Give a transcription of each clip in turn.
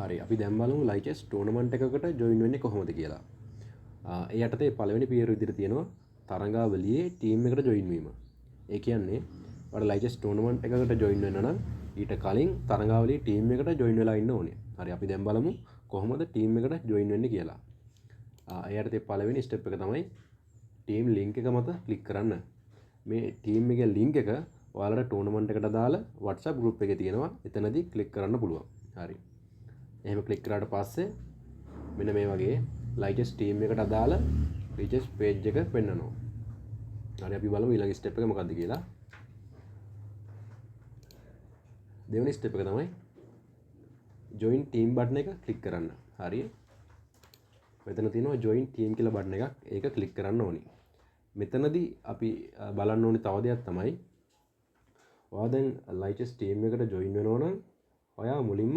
හරි අපි දැන් බලමු ලයිචෙස් ටෝර්නමන්ට් එකකට ජොයින් වෙන්නේ කොහොමද කියලා. ඒ යටතේ පළවෙනි පියවර විදිහට තියෙනවා තරඟාවලියේ ටීම් එකට ජොයින් වීම. ඒ කියන්නේ ඔයාලා ලයිචෙස් ටෝර්නමන්ට් එකකට ජොයින් වෙන්න නම් ඊට කලින් තරඟාවලියේ ටීම් එකට ජොයින් වෙලා ඉන්න ඕනේ. හරි අපි දැන් බලමු කොහොමද ටීම් එකට ජොයින් වෙන්නේ කියලා. ඒ යටතේ පළවෙනි ස්ටෙප් එක තමයි ටීම් ලින්ක් එක මත ක්ලික් කරන්න. මේ ටීම් එකේ ලින්ක් එක ඔයාලට ටෝර්නමන්ට් එකට දාලා WhatsApp group එකේ තියෙනවා. එතනදී ක්ලික් කරන්න පුළුවන්. හරි. එහෙම ක්ලික් කරාට පස්සේ මෙන්න මේ වගේ ලයිචෙස් ටීම් එකට අදාළ ලයිචෙස් පේජ් එක පෙන්නනවා. හරි අපි බලමු ඊළඟ ස්ටෙප් එක මොකක්ද කියලා. දෙවෙනි ස්ටෙප් එක තමයි join team බටන් එක ක්ලික් කරන්න. හරි. මෙතන තියෙනවා join team කියලා බටන් එකක්. ඒක ක්ලික් කරන්න ඕනි. මෙතනදී අපි බලන්න ඕනි තව දෙයක් තමයි ඔයා දැන් ලයිචෙස් ටීම් එකට join වෙනවා නම් ඔයා මුලින්ම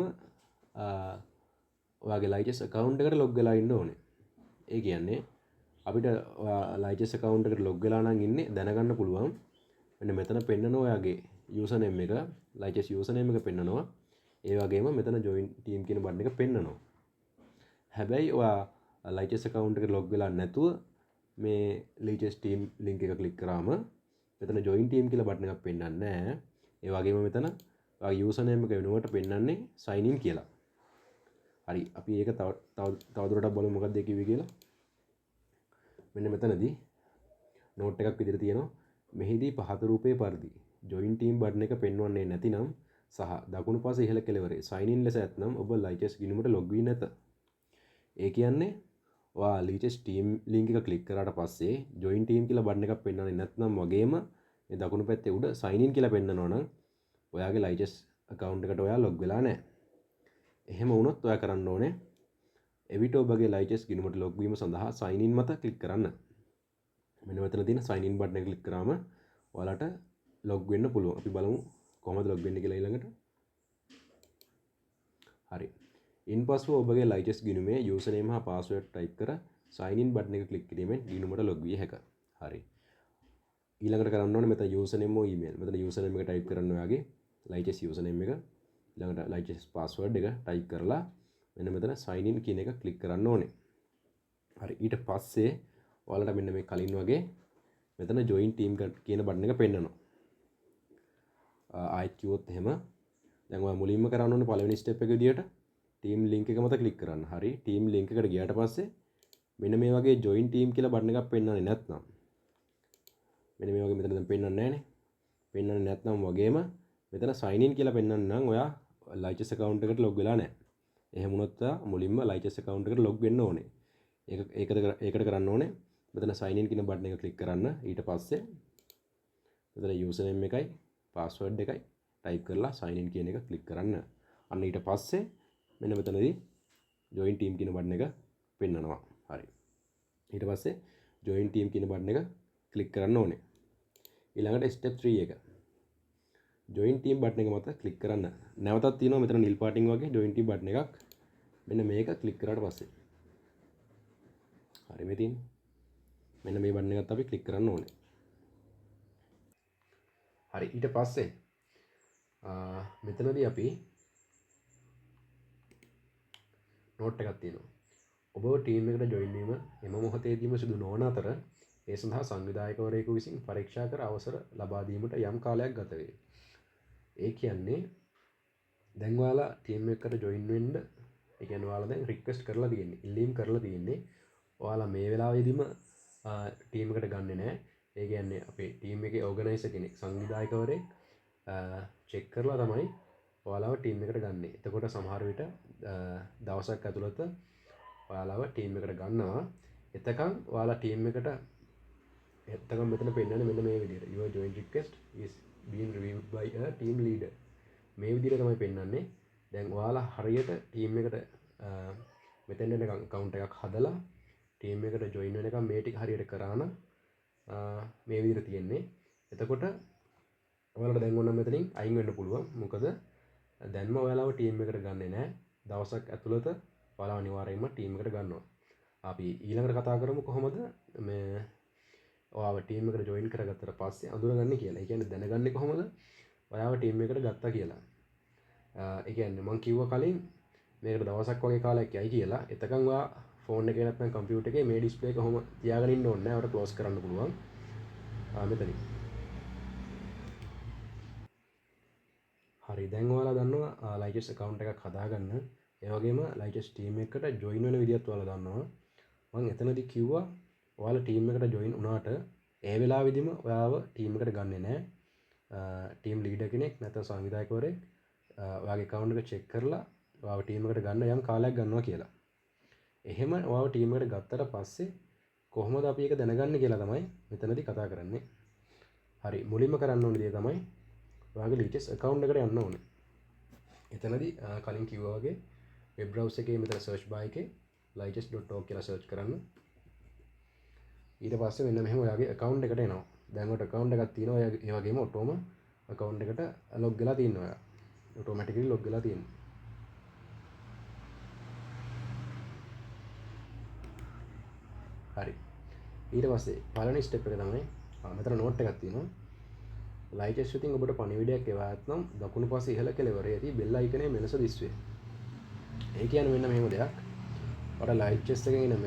ඔයාගේ ලයිචෙස් account එකට log වෙලා ඉන්න ඕනේ. ඒ කියන්නේ අපිට ලයිචෙස් account එකට log වෙලා නම් ඉන්නේ දැනගන්න පුළුවන්. මෙන්න මෙතන පෙන්නනවා ඔයාගේ username එක, ලයිචෙස් username එක පෙන්නනවා. ඒ වගේම මෙතන join team කියන බටන් එක පෙන්නනවා. හැබැයි ඔයා ලයිචෙස් account එකට log වෙලා නැතුව මේ ලයිචෙස් team link එක ක්ලික් කරාම මෙතන join team කියලා බටන් එකක් පෙන්නන්නේ නැහැ. ඒ වගේම මෙතන ඔයාගේ username එක වෙනුවට පෙන්නන්නේ sign in කියලා. හරි අපි ඒක තවදුරටත් බලමු මොකක්ද ඒ කිව්වේ කියලා. මෙන්න මෙතනදී නෝට් එකක් විදිහට තියෙනවා. මෙහිදී පහත රූපයේ පරිදි join team බටන් එක පෙන්වන්නේ නැතිනම් සහ දකුණු පාස ඉහළ කෙළවරේ sign in ලෙස ඇතනම් ඔබ ලයිචෙස් ගිණුමට log වී නැත. ඒ කියන්නේ ඔයා ලයිචෙස් team link එක ක්ලික් කරාට පස්සේ join team කියලා බටන් එකක් පෙන්වන්නේ නැත්නම් වගේම මේ දකුණු පැත්තේ උඩ sign in කියලා පෙන්නනවා නම් ඔයාගේ ලයිචෙස් account එකට ඔයා log වෙලා නැහැ. එහෙම වුණොත් ඔයා කරන්න ඕනේ එවිට ඔබගේ ලයිචෙස් ගිණුමට log වීම සඳහා sign in මත ක්ලික් කරන්න. මෙන්න මෙතන තියෙන sign in බටන් එක ක්ලික් කරාම ඔයාලට log වෙන්න පුළුවන්. අපි බලමු කොහොමද log වෙන්නේ කියලා ඊළඟට. හරි. ඉන්පසුව ඔබගේ ලයිචෙස් ගිණුමේ username හා password type කර sign in බටන් එක ක්ලික් කිරීමෙන් ගිණුමට log විය හැකිය. හරි. ඊළඟට කරන්න ඕනේ මෙතන username or email. මෙතන username එක type කරන්න ඔයාගේ ලයිචෙස් username එක. ඊළඟට ලයිචෙස් password එක type කරලා මෙන්න මෙතන sign in කියන එක ක්ලික් කරන්න ඕනේ. හරි ඊට පස්සේ ඔයාලට මෙන්න මේ කලින් වගේ මෙතන join team කියන බටන් එක පෙන්නනවා. ආයෙත් කිව්වොත් එහෙම දැන් ඔයා මුලින්ම කරන්න ඕනේ පළවෙනි ස්ටෙප් එක විදියට team link එක මත ක්ලික් කරන්න. හරි team link එකට ගියාට පස්සේ මෙන්න මේ වගේ join team කියලා බටන් එකක් පෙන්නන්නේ නැත්නම් මෙන්න මේ වගේ මෙතන දැන් පෙන්නන්නේ නැහනේ. පෙන්නන්නේ නැත්නම් වගේම මෙතන sign in කියලා පෙන්නන්න නම් ඔයා ලයිචෙස් account එකට log වෙලා නැහැ. එහෙම වුණොත් මුලින්ම ලයිචෙස් account එකට log වෙන්න ඕනේ. ඒකට කරන්න ඕනේ මෙතන sign in කියන බටන් එක ක්ලික් කරන්න. ඊට පස්සේ මෙතන username එකයි password එකයි type කරලා sign in කියන එක ක්ලික් කරන්න. අන්න ඊට පස්සේ මෙන්න මෙතනදී join team කියන බටන් එක පෙන්නනවා. හරි. ඊට පස්සේ join team කියන බටන් එක ක්ලික් කරන්න ඕනේ. ඊළඟට step 3 එක join team බටන් එක මත ක්ලික් කරන්න. නැවතත් තියෙනවා මෙතන නිල් පාටින් වගේ join team බටන් එකක්. මෙන්න මේක ක්ලික් කරාට පස්සේ හරි මේ තියෙන්නේ. මෙන්න මේ බටන් එකත් අපි ක්ලික් කරන්න ඕනේ. හරි ඊට පස්සේ මෙතනදී අපි නෝට් එකක් තියෙනවා. ඔබව ටීම් එකට ජොයින් වීම එම මොහොතේදීම සිදු නොවන අතර ඒ සඳහා සංවිධායකවරයෙකු විසින් පරීක්ෂා කර අවසර ලබා දීමට යම් කාලයක් ගත වේ. ඒ කියන්නේ දැන් ඔයාලා ටීම් එකකට ජොයින් වෙන්න ඒ කියන්නේ ඔයාලා දැන් රික්වෙස්ට් කරලා තියෙන්නේ. ඉල්ලීම් කරලා තියෙන්නේ. ඔයාලා මේ වෙලාවෙදිම ටීම් එකට ගන්නෙ නැහැ. ඒ කියන්නේ අපේ ටීම් එකේ ඕගනයිසර් කෙනෙක් සංවිධායකවරයෙක් චෙක් කරලා තමයි ඔයාලව ටීම් එකට ගන්නෙ. එතකොට සමහර විට දවසක් ඇතුළත ඔයාලව ටීම් එකට ගන්නවා. එතකන් ඔයාලා ටීම් එකට එතකන් මෙතන පෙන්නන්නේ මෙන්න මේ විදිහට. Your join request is being reviewed by a team leader. මේ විදිහට තමයි පෙන්නන්නේ. දැන් ඔයාලා හරියට ටීම් එකට මෙතෙන් එන account එකක් හදලා ටීම් එකට join වෙන එක මේ ටික හරියට කරා නම් මේ විදිහට තියෙන්නේ. එතකොට ඔයාලට දැන් ඕන මෙතනින් අයින් වෙන්න පුළුවන්. මොකද දැන්ම ඔයාලව ටීම් එකට ගන්නෙ නැහැ. දවසක් ඇතුළත ඔයාලව අනිවාර්යයෙන්ම ටීම් එකට ගන්නවා. අපි ඊළඟට කතා කරමු කොහොමද මේ ඔයාව ටීම් එකට ජොයින් කරගත්තට පස්සේ අඳුරගන්නේ කියලා. ඒ කියන්නේ දැනගන්නේ කොහොමද ඔයාව ටීම් එකට ගත්තා කියලා. ඒ කියන්නේ මම කිව්වා කලින් මේකට දවසක් වගේ කාලයක් යයි කියලා. එතකන් ඔයා ෆෝන් එකේ නැත්නම් කම්පියුටර් එකේ මේ ඩිස්ප්ලේ එක කොහොම තියාගෙන ඉන්න ඕනේ නැහැ. ඔයාලට ක්ලෝස් කරන්න පුළුවන්. මෙතනින්. හරි දැන් ඔයාලා දන්නවා ලයිචස් account එකක් හදාගන්න. ඒ වගේම ලයිචස් team එකකට join වෙන විදිහත් ඔයාලා දන්නවා. මම එතනදී කිව්වා ඔයාලා team එකට join වුණාට ඒ වෙලාවෙදිම ඔයාව team එකට ගන්නෙ නැහැ. team leader කෙනෙක් නැත්නම් සංවිධායකවරයෙක් ඔයාගේ account එක check කරලා ඔයාව team එකට ගන්න යම් කාලයක් ගන්නවා කියලා. එහෙම ඔයාව team එකට ගත්තට පස්සේ කොහොමද අපි ඒක දැනගන්නේ කියලා තමයි මෙතනදී කතා කරන්නේ. හරි මුලින්ම කරන්න ඕනේ දේ තමයි ඔයාගේ latest account එකට යන්න ඕනේ. එතනදී කලින් කිව්වා වගේ web browser එකේ මෙතන search bar එකේ latest.org කියලා search කරන්න. ඊට පස්සේ මෙන්න මෙහෙම ඔයාගේ account එකට එනවා. දැන් ඔයාට account එකක් තියෙනවා. ඒ වගේම ඔටෝම account එකට log වෙලා තියෙනවා. ඔයා automatically log වෙලා තියෙනවා. හරි. ඊට පස්සේ පළවෙනි step එක තමයි මෙතන note එකක් තියෙනවා. ලයිචස් ඉතින් ඔබට පණිවිඩයක් එවා ඇතනම් දකුණු පස්සේ ඉහළ කෙළවරේ ඇති බෙල් අයිකනේ මෙලෙස දිස්වේ. ඒ කියන්නේ මෙන්න මෙහෙම දෙයක්. ඔයාලා ලයිචස් එකෙන් එන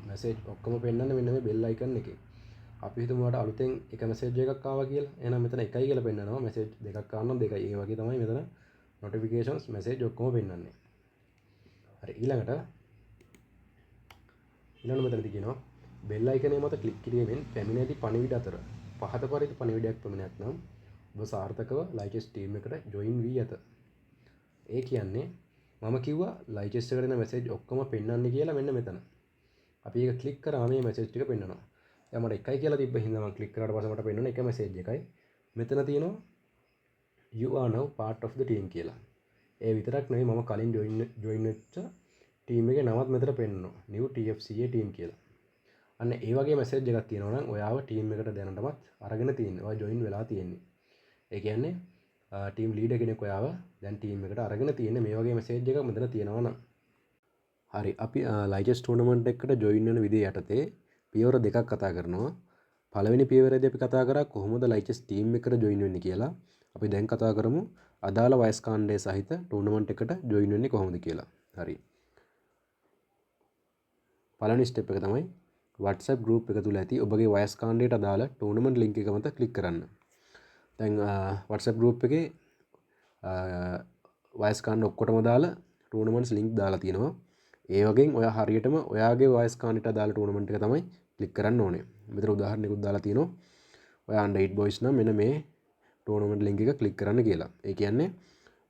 මැසේජ් ඔක්කොම පෙන්නන්නේ මෙන්න මේ බෙල් අයිකන් එකේ. අපි හිතමු ඔයාලට අලුතෙන් එක මැසේජ් එකක් ආවා කියලා. එහෙනම් මෙතන එකයි කියලා පෙන්නනවා. මැසේජ් දෙකක් ආවනම් දෙකයි. ඒ වගේ තමයි මෙතන notifications message ඔක්කොම පෙන්නන්නේ. හරි ඊළඟට මෙතනදී කියනවා බෙල් අයිකනේ මත ක්ලික් කිරීමෙන් පැමිණ ඇති පණිවිඩ අතර පහත පරිදි පණිවිඩයක් පැමිණ නැත්නම් ඔබ සාර්ථකව ලයිචස් ටීම් එකට ජොයින් වී ඇත. ඒ කියන්නේ මම කිව්වා ලයිචස් එකට එන මැසේජ් ඔක්කොම පෙන්වන්නේ කියලා මෙන්න මෙතන. අපි ඒක ක්ලික් කරාම මේ මැසේජ් ටික පෙන්වනවා. දැන් මට එකයි කියලා තිබ්බ හින්දා මම ක්ලික් කරාට පස්සේ මට පෙන්වන එක මැසේජ් එකයි. මෙතන තියෙනවා you are now part of the team කියලා. ඒ විතරක් නෙවෙයි මම කලින් join වෙච්ච ටීම් එකේ නමත් මෙතන පෙන්වනවා. new TFCA team කියලා. අන්න ඒ වගේ මැසේජ් එකක් තියෙනවා නම් ඔයාව ටීම් එකට දැනටමත් අරගෙන තියෙනවා. ඔයා ජොයින් වෙලා තියෙන්නේ. ඒ කියන්නේ ටීම් ලීඩර් කෙනෙක් ඔයාව දැන් ටීම් එකට අරගෙන තියෙන්නේ මේ වගේ මැසේජ් එකක් මෙතන තියෙනවා නම්. හරි අපි ලයිචස් ටූර්නමන්ට් එකකට ජොයින් වෙන විදිය යටතේ පියවර දෙකක් කතා කරනවා. පළවෙනි පියවරේදී අපි කතා කරා කොහොමද ලයිචස් ටීම් එකට ජොයින් වෙන්නේ කියලා. අපි දැන් කතා කරමු අදාළ වයස් කාණ්ඩය සහිත ටූර්නමන්ට් එකට ජොයින් වෙන්නේ කොහොමද කියලා. හරි. පළවෙනි ස්ටෙප් එක තමයි WhatsApp group එක තුල ඇති ඔබගේ වයස් කාණ්ඩයට අදාළ ටූර්නමන්ට් ලින්ක් එක මත ක්ලික් කරන්න. දැන් WhatsApp group එකේ වයස් කාණ්ඩ ඔක්කොටම දාලා ටූර්නමන්ට්ස් ලින්ක් දාලා තියෙනවා. ඒ වගේම ඔයා හරියටම ඔයාගේ වයස් කාණ්ඩයට අදාළ ටූර්නමන්ට් එක තමයි ක්ලික් කරන්න ඕනේ. මෙතන උදාහරණයකුත් දාලා තියෙනවා. ඔයා under 8 boys නම් මෙන්න මේ ටූර්නමන්ට් ලින්ක් එක ක්ලික් කරන්න කියලා. ඒ කියන්නේ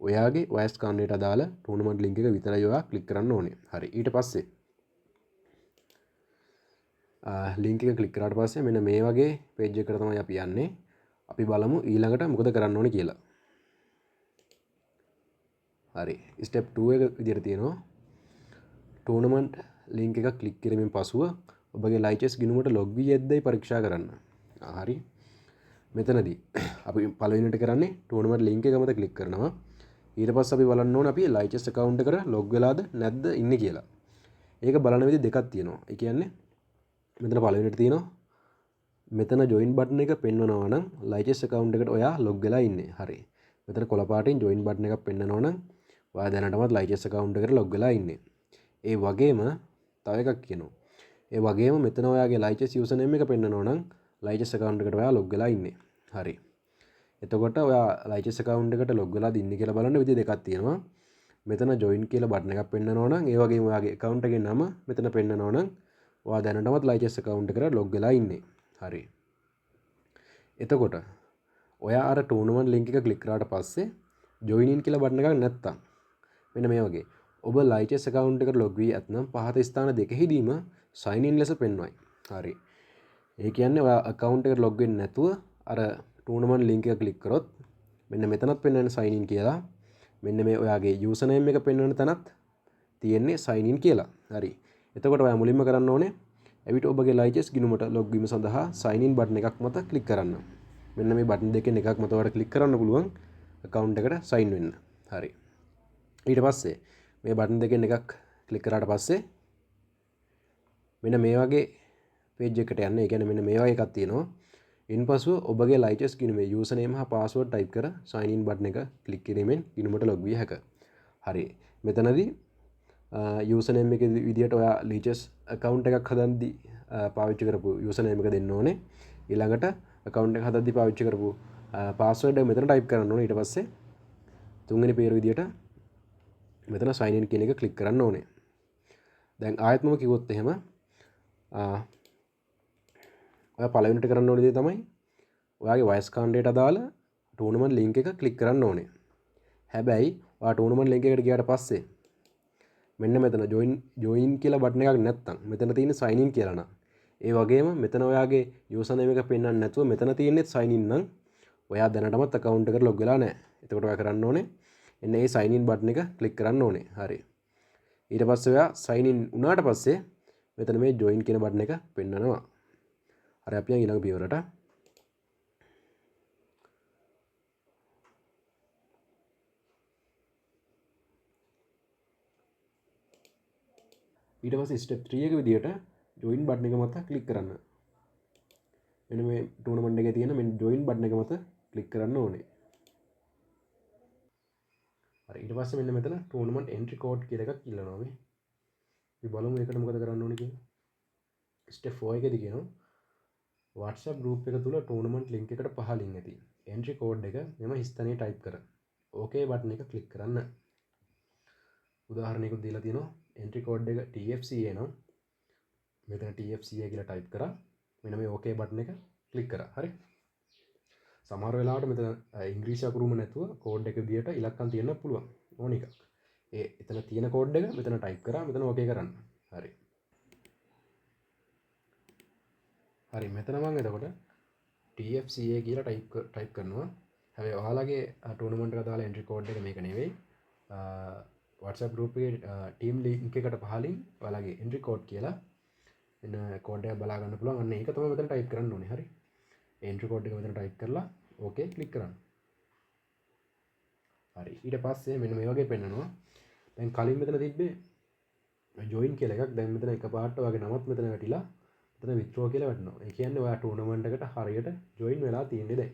ඔයාගේ වයස් කාණ්ඩයට අදාළ ටූර්නමන්ට් ලින්ක් එක විතරයි ඔයා ක්ලික් කරන්න ඕනේ. හරි. ඊට පස්සේ ලින්ක් එක ක්ලික් කරාට පස්සේ මෙන්න මේ වගේ පේජ් එකකට තමයි අපි යන්නේ. අපි බලමු ඊළඟට මොකද කරන්න ඕනේ කියලා. හරි. ස්ටෙප් 2 එක විදිහට තියෙනවා. ටූර්නමන්ට් ලින්ක් එක ක්ලික් කිරීමෙන් පසුව ඔබගේ ලයිචස් ගිණුමට ලොග් වී ඇද්දයි පරීක්ෂා කරන්න. හරි. මෙතනදී අපි පළවෙනිට කරන්නේ ටූර්නමන්ට් ලින්ක් එක මත ක්ලික් කරනවා. ඊට පස්සේ අපි බලන්න ඕනේ අපි ලයිචස් account එකට ලොග් වෙලාද නැද්ද ඉන්නේ කියලා. ඒක බලන විදි දෙකක් තියෙනවා. ඒ කියන්නේ මෙතන පළවෙනිට තියෙනවා මෙතන join button එක පෙන්වනවා නම් ලයිචස් account එකට ඔයා log වෙලා ඉන්නේ. හරි. මෙතන කොළ පාටින් join button එකක් පෙන්වනවා නම් ඔයා දැනටමත් ලයිචස් account එකට log වෙලා ඉන්නේ. ඒ වගේම තව එකක් කියනවා. ඒ වගේම මෙතන ඔයාගේ ලයිචස් username එක පෙන්වනවා නම් ලයිචස් account එකට ඔයා log වෙලා ඉන්නේ. හරි. එතකොට ඔයා ලයිචස් account එකට log වෙලාද ඉන්නේ කියලා බලන්න විදි දෙකක් තියෙනවා. මෙතන join කියලා button එකක් පෙන්වනවා නම් ඒ වගේම ඔයාගේ account එකේ නම මෙතන පෙන්වනවා නම් ඔයා දැනටමත් ලයිචස් account එකට log වෙලා ඉන්නේ. හරි. එතකොට ඔයා අර ටූර්නමන්ට් ලින්ක් එක ක්ලික් කරාට පස්සේ join in කියලා බටන් එකක් නැත්තම් මෙන්න මේ වගේ ඔබ ලයිචස් account එකට log වී ඇතනම් පහත ස්ථාන දෙකෙහිදීම sign in ලෙස පෙන්වයි. හරි. ඒ කියන්නේ ඔයා account එකට log වෙන්නේ නැතුව අර ටූර්නමන්ට් ලින්ක් එක ක්ලික් කරොත් මෙන්න මෙතනත් පෙන්වන්නේ sign in කියලා. මෙන්න මේ ඔයාගේ username එක පෙන්වන තැනත් තියෙන්නේ sign in කියලා. හරි. එතකොට ඔයා මුලින්ම කරන්න ඕනේ එවිට ඔබගේ ලයිචස් ගිණුමට log වීම සඳහා sign in බටන් එකක් මත ක්ලික් කරන්න. මෙන්න මේ බටන් දෙකෙන් එකක් මත ඔයාලට ක්ලික් කරන්න පුළුවන් account එකට sign වෙන්න. හරි. ඊට පස්සේ මේ බටන් දෙකෙන් එකක් ක්ලික් කරාට පස්සේ මෙන්න මේ වගේ page එකකට යන්න. ඒ කියන්නේ මෙන්න මේ වගේ එකක් තියෙනවා. ඉන්පසුව ඔබගේ ලයිචස් ගිණුමේ username හා password type කර sign in බටන් එක ක්ලික් කිරීමෙන් ගිණුමට log විය හැකියි. හරි මෙතනදී යූසර්නේම් එකේ විදියට ඔයා ලීචස් account එකක් හදද්දි පාවිච්චි කරපු යූසර්නේම් එක දෙන්න ඕනේ. ඊළඟට account එක හදද්දි පාවිච්චි කරපු password එක මෙතන type කරන්න ඕනේ. ඊට පස්සේ තුන්වෙනි පේර විදියට මෙතන sign in කියන එක click කරන්න ඕනේ. දැන් ආයෙත් මම කිව්වොත් එහෙම ඔයා පළවෙනිට කරන්න ඕනේ දේ තමයි ඔයාගේ වයස් කාණ්ඩයට අදාළ ටූර්නමන්ට් ලින්ක් එක ක්ලික් කරන්න ඕනේ. හැබැයි ඔයා ටූර්නමන්ට් ලින්ක් එකට ගියාට පස්සේ මෙන්න මෙතන join කියලා බටන් එකක් නැත්තම් මෙතන තියෙන sign in කියලා නම් ඒ වගේම මෙතන ඔයාගේ යූසර් නේම් එක පෙන්වන්න නැතුව මෙතන තියෙන්නේ sign in නම් ඔයා දැනටමත් account එකට log වෙලා නැහැ. එතකොට ඔයා කරන්න ඕනේ එන්න ඒ sign in බටන් එක ක්ලික් කරන්න ඕනේ. හරි. ඊට පස්සේ ඔයා sign in වුණාට පස්සේ මෙතන මේ join කියන බටන් එක පෙන්වනවා. හරි අපි යන් ඊළඟ පියවරට. ඊට පස්සේ ස්ටෙප් 3 එක විදියට join බටන් එක මත ක්ලික් කරන්න. මෙන්න මේ ටූර්නමන්ට් එකේ තියෙන මේ join බටන් එක මත ක්ලික් කරන්න ඕනේ. හරි ඊට පස්සේ මෙන්න මෙතන ටූර්නමන්ට් එන්ට්‍රි කෝඩ් කියලා එකක් ඉල්ලනවා මේ. අපි බලමු ඒකට මොකද කරන්න ඕනේ කියලා. ස්ටෙප් 4 එකේදී කියනවා WhatsApp group එක තුල ටූර්නමන්ට් link එකට පහලින් ඇති එන්ට්‍රි කෝඩ් එක මෙම ස්ථානයේ type කර. ඕකේ බටන් එක ක්ලික් කරන්න. උදාහරණයකට දීලා තියෙනවා එන්ට්‍රි කෝඩ් එක TFCA නම් මෙතන TFCA කියලා type කරා. මෙන්න මේ ඕකේ බටන් එක ක්ලික් කරා. හරි. සමහර වෙලාවට මෙතන ඉංග්‍රීසි අකුරුම නැතුව කෝඩ් එක විදියට ඉලක්කම් තියෙන්න පුළුවන්. ඕන එකක්. ඒ එතන තියෙන කෝඩ් එක මෙතන type කරා. මෙතන ඕකේ කරන්න. හරි. හරි මෙතන මම එතකොට TFCA කියලා type කරනවා. හැබැයි ඔයාලගේ ටූර්නමන්ට් එකට දාලා එන්ට්‍රි කෝඩ් එක මේක නෙවෙයි. WhatsApp group එකේ team link එකට පහලින් ඔයාලගේ එන්ට්‍රි කෝඩ් කියලා එන්න කෝඩ් එක බලා ගන්න පුළුවන්. අන්න ඒක තමයි මෙතන type කරන්න ඕනේ. හරි. එන්ට්‍රි කෝඩ් එක මෙතන type කරලා ඕකේ ක්ලික් කරන්න. හරි. ඊට පස්සේ මෙන්න මේ වගේ පෙන්නනවා. දැන් කලින් මෙතන තිබ්බේ join කියලා එකක්. දැන් මෙතන එකපාරට ඔයාගේ නමත් මෙතන වැටිලා මෙතන withdraw කියලා වැටෙනවා. ඒ කියන්නේ ඔයා ටූර්නමන්ට් එකට හරියට join වෙලා තියෙන්නේ දැන්.